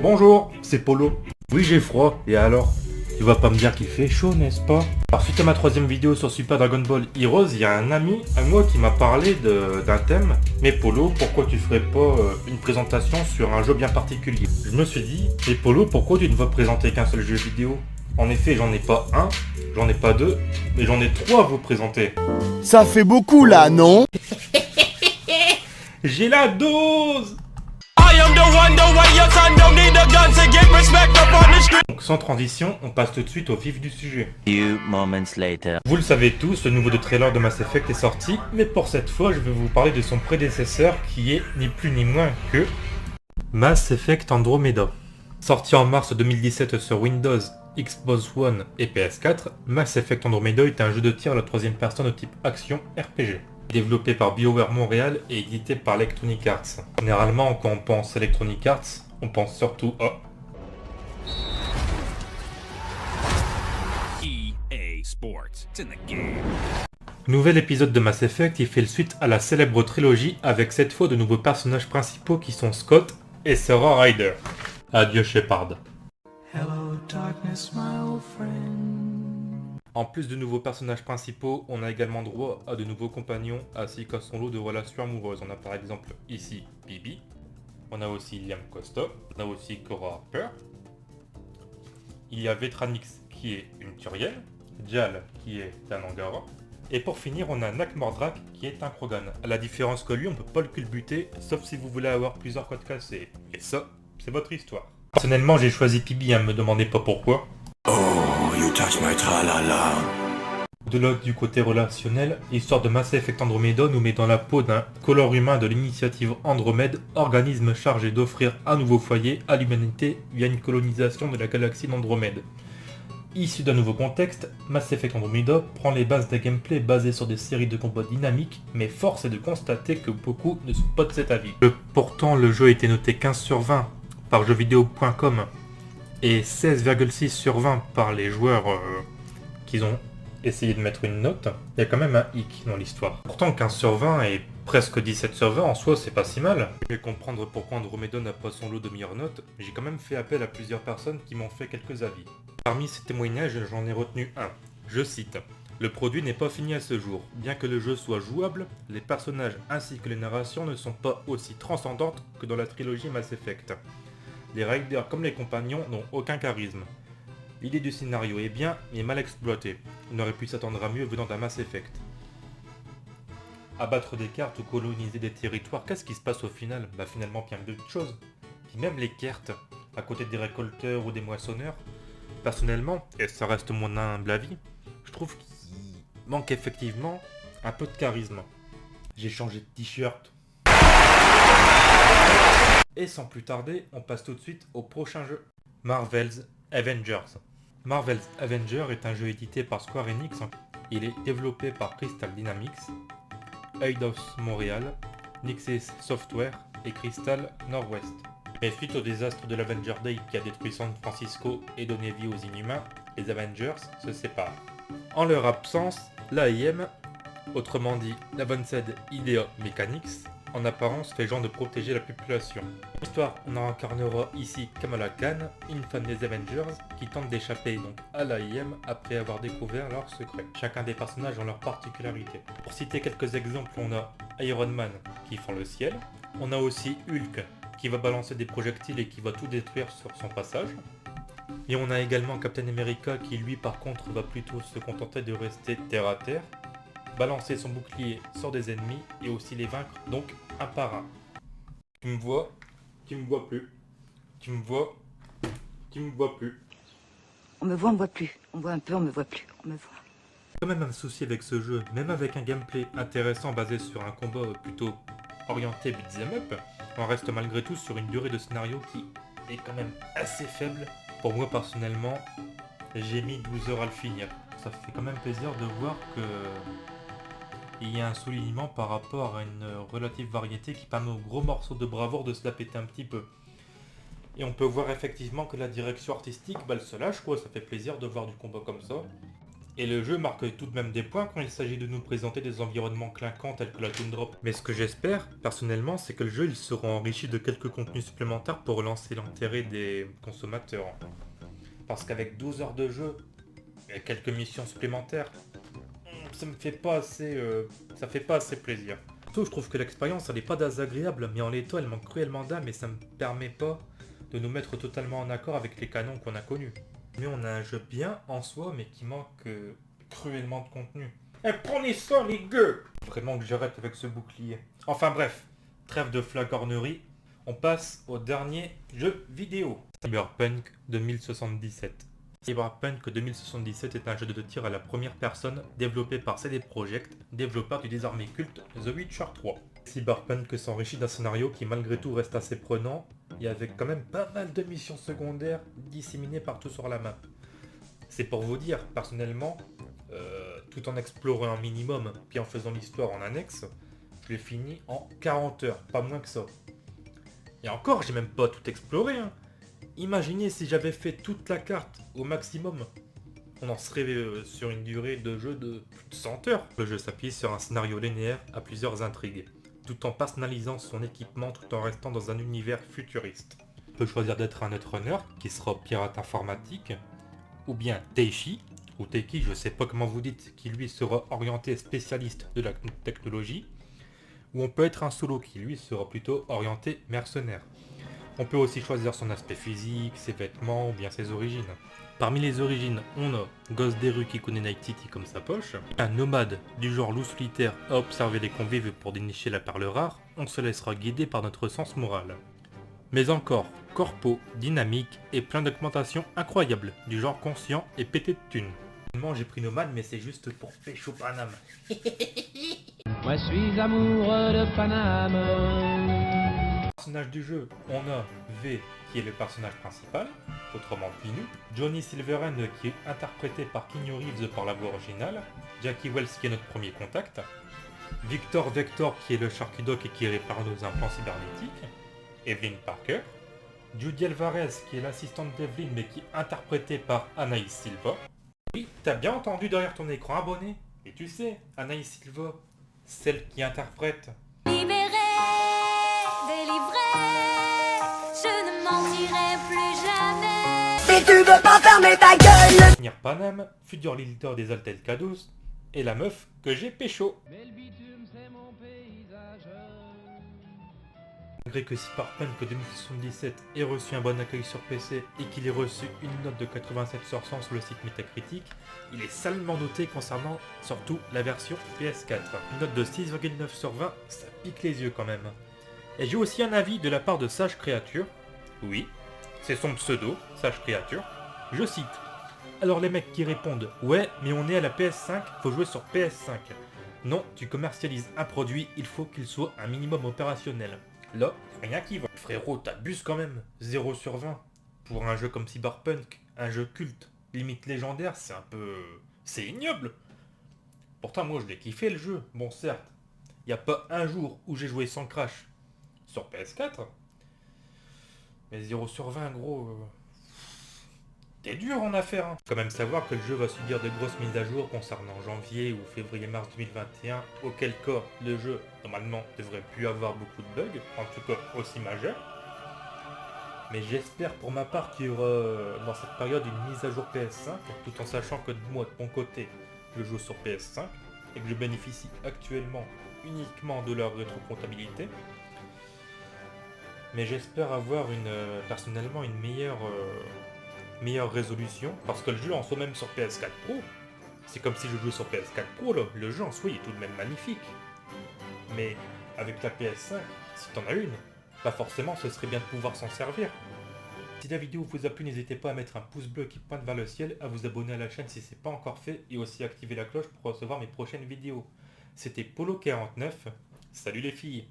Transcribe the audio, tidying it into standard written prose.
Bonjour, c'est Polo. Oui, j'ai froid, et alors? Tu vas pas me dire qu'il fait chaud, n'est-ce pas? Alors, suite à ma troisième vidéo sur Super Dragon Ball Heroes, il y a un ami à moi qui m'a parlé d'un thème. Mais Polo, pourquoi tu ferais pas une présentation sur un jeu bien particulier? Je me suis dit, mais Polo, pourquoi tu ne vas présenter qu'un seul jeu vidéo? En effet, j'en ai pas un, j'en ai pas deux, mais j'en ai trois à vous présenter. Ça fait beaucoup là, non? J'ai la dose! Donc sans transition, on passe tout de suite au vif du sujet. Few moments later. Vous le savez tous, le nouveau trailer de Mass Effect est sorti, mais pour cette fois, je vais vous parler de son prédécesseur qui est ni plus ni moins que Mass Effect Andromeda. Sorti en mars 2017 sur Windows, Xbox One et PS4, Mass Effect Andromeda est un jeu de tir à la troisième personne de type action RPG. Développé par BioWare Montréal et édité par Electronic Arts. Généralement, quand on pense Electronic Arts, on pense surtout à EA Sports. It's in the game. Nouvel épisode de Mass Effect, il fait le suite à la célèbre trilogie avec cette fois de nouveaux personnages principaux qui sont Scott et Sarah Ryder. Adieu Shepard. Hello, darkness, my old friend. En plus de nouveaux personnages principaux, on a également droit à de nouveaux compagnons ainsi qu'à son lot de relations amoureuses. On a par exemple ici Bibi, on a aussi Liam Costa, on a aussi Cora Harper, il y a Vetranix qui est une Turiel, Jal qui est un Angara, et pour finir on a Nak Mordrak qui est un Krogan. À la différence que lui, on peut pas le culbuter, sauf si vous voulez avoir plusieurs codes cassés. Et ça, c'est votre histoire. Personnellement, j'ai choisi Bibi, me demandez pas pourquoi. Oh, you touch my tra-la-la. De du côté relationnel, l'histoire de Mass Effect Andromeda nous met dans la peau d'un color humain de l'initiative Andromède, organisme chargé d'offrir un nouveau foyer à l'humanité via une colonisation de la galaxie d'Andromède. Issu d'un nouveau contexte, Mass Effect Andromeda prend les bases d'un gameplay basé sur des séries de combats dynamiques, mais force est de constater que beaucoup ne sont pas de cet avis. Pourtant, le jeu a été noté 15 sur 20 par jeuxvideo.com et 16,6 sur 20 par les joueurs qui ont essayé de mettre une note, il y a quand même un hic dans l'histoire. Pourtant 15 sur 20 et presque 17 sur 20 en soi, c'est pas si mal. Je vais comprendre pourquoi Andromeda n'a pas son lot de meilleures notes, j'ai quand même fait appel à plusieurs personnes qui m'ont fait quelques avis. Parmi ces témoignages, j'en ai retenu un. Je cite: le produit n'est pas fini à ce jour. Bien que le jeu soit jouable, les personnages ainsi que les narrations ne sont pas aussi transcendantes que dans la trilogie Mass Effect. Les Raiders comme les compagnons n'ont aucun charisme. L'idée du scénario est bien, mais mal exploitée. On aurait pu s'attendre à mieux venant d'un Mass Effect. Abattre des cartes ou coloniser des territoires, qu'est-ce qui se passe au final? Bah finalement bien d'autres choses. Puis même les cartes, à côté des récolteurs ou des moissonneurs, personnellement, et ça reste mon humble avis, je trouve qu'il manque effectivement un peu de charisme. J'ai changé de t-shirt. Et sans plus tarder, on passe tout de suite au prochain jeu. Marvel's Avengers. Marvel's Avengers est un jeu édité par Square Enix. Il est développé par Crystal Dynamics, Eidos Montréal, Nixxes Software et Crystal Northwest. Mais suite au désastre de l'Avenger Day qui a détruit San Francisco et donné vie aux Inhumains, les Avengers se séparent. En leur absence, l'AIM, autrement dit l'Advanced Idea Mechanics, en apparence fait genre de protéger la population. L'histoire, on incarnera ici Kamala Khan, une fan des Avengers, qui tente d'échapper donc à l'AIM après avoir découvert leurs secrets. Chacun des personnages ont leur particularité. Pour citer quelques exemples, on a Iron Man qui fend le ciel, on a aussi Hulk qui va balancer des projectiles et qui va tout détruire sur son passage. Et on a également Captain America qui lui par contre va plutôt se contenter de rester terre à terre, balancer son bouclier sur des ennemis et aussi les vaincre, donc un par un. Tu me vois? Tu me vois plus. Tu me vois? Tu me vois plus. On me voit plus. On voit un peu, on me voit plus. On me voit. Quand même un souci avec ce jeu, même avec un gameplay intéressant basé sur un combat plutôt orienté beat'em up, on reste malgré tout sur une durée de scénario qui est quand même assez faible. Pour moi personnellement, j'ai mis 12 heures à le finir. Ça fait quand même plaisir de voir que il y a un soulignement par rapport à une relative variété qui permet aux gros morceaux de bravoure de se la péter un petit peu. Et on peut voir effectivement que la direction artistique, elle se lâche quoi, ça fait plaisir de voir du combat comme ça. Et le jeu marque tout de même des points quand il s'agit de nous présenter des environnements clinquants tels que la toundra. Mais ce que j'espère, personnellement, c'est que le jeu il sera enrichi de quelques contenus supplémentaires pour relancer l'intérêt des consommateurs. Parce qu'avec 12 heures de jeu et quelques missions supplémentaires, ça me fait pas assez, ça fait pas assez plaisir. Surtout, je trouve que l'expérience elle est pas désagréable, mais en l'état elle manque cruellement d'âme et ça me permet pas de nous mettre totalement en accord avec les canons qu'on a connus. Mais on a un jeu bien en soi, mais qui manque cruellement de contenu. Eh, prenez ça les gueux! Vraiment que j'arrête avec ce bouclier. Enfin bref, trêve de flagornerie, on passe au dernier jeu vidéo. Cyberpunk 2077. Cyberpunk 2077 est un jeu de tir à la première personne développé par CD Projekt, développeur du désormais culte The Witcher 3. Cyberpunk s'enrichit d'un scénario qui malgré tout reste assez prenant et avec quand même pas mal de missions secondaires disséminées partout sur la map. C'est pour vous dire, personnellement, tout en explorant un minimum puis en faisant l'histoire en annexe, je l'ai fini en 40 heures, pas moins que ça. Et encore, j'ai même pas tout exploré, hein. Imaginez si j'avais fait toute la carte au maximum. On en serait sur une durée de jeu de plus de 100 heures. Le jeu s'appuie sur un scénario linéaire à plusieurs intrigues, tout en personnalisant son équipement tout en restant dans un univers futuriste. On peut choisir d'être un netrunner, qui sera pirate informatique, ou bien Teishi, ou Teiki, je sais pas comment vous dites, qui lui sera orienté spécialiste de la technologie, ou on peut être un solo, qui lui sera plutôt orienté mercenaire. On peut aussi choisir son aspect physique, ses vêtements ou bien ses origines. Parmi les origines, on a Gosse des rues qui connaît Night City comme sa poche, un nomade du genre loup solitaire à observer les convives pour dénicher la perle rare, on se laissera guider par notre sens moral. Mais encore, corpo, dynamique et plein d'augmentations incroyables, du genre conscient et pété de thunes. Finalement j'ai pris nomade mais c'est juste pour pécho Paname. Moi je suis amoureux de Paname. Personnage du jeu, on a V qui est le personnage principal, autrement Pinu, Johnny Silverhand qui est interprété par Keanu Reeves par la voix originale, Jackie Wells qui est notre premier contact, Victor Vector qui est le Sharky Dog et qui répare nos implants cybernétiques, Evelyn Parker, Judy Alvarez qui est l'assistante d'Evelyn mais qui est interprétée par Anaïs Silva. Oui, t'as bien entendu derrière ton écran abonné. Et tu sais, Anaïs Silva, celle qui interprète Si tu veux pas fermer ta gueule. Nir Panam, futur leader des Altel K12, et la meuf que j'ai pécho. Mais le bitume c'est mon paysage. Malgré que Cyberpunk 2077 ait reçu un bon accueil sur PC et qu'il ait reçu une note de 87 sur 100 sur le site Metacritic, il est salement noté concernant surtout la version PS4. Une note de 6,9 sur 20, ça pique les yeux quand même. Et j'ai aussi un avis de la part de Sage Créature. Oui, c'est son pseudo, Sage Créature. Je cite. Alors les mecs qui répondent « Ouais, mais on est à la PS5, faut jouer sur PS5 ». Non, tu commercialises un produit, il faut qu'il soit un minimum opérationnel. Là, rien qui va. Frérot, t'abuses quand même. 0 sur 20. Pour un jeu comme Cyberpunk, un jeu culte, limite légendaire, c'est un peu... c'est ignoble. Pourtant, moi, je l'ai kiffé le jeu. Bon, certes, il n'y a pas un jour où j'ai joué sans crash sur PS4. Mais 0 sur 20, gros... T'es dur en affaire, hein. Faut quand même savoir que le jeu va subir de grosses mises à jour concernant janvier ou février-mars 2021, auquel cas le jeu, normalement, devrait plus avoir beaucoup de bugs, en tout cas aussi majeurs. Mais j'espère pour ma part qu'il y aura dans cette période une mise à jour PS5, tout en sachant que moi, de mon côté, je joue sur PS5, et que je bénéficie actuellement uniquement de leur rétrocomptabilité. Mais j'espère avoir personnellement une meilleure résolution, parce que le jeu en soi même sur PS4 Pro, c'est comme si je jouais sur PS4 Pro là, le jeu en soi il est tout de même magnifique. Mais avec la PS5, si t'en as une, bah forcément ce serait bien de pouvoir s'en servir. Si la vidéo vous a plu, n'hésitez pas à mettre un pouce bleu qui pointe vers le ciel, à vous abonner à la chaîne si c'est pas encore fait, et aussi activer la cloche pour recevoir mes prochaines vidéos. C'était Polo49, salut les filles.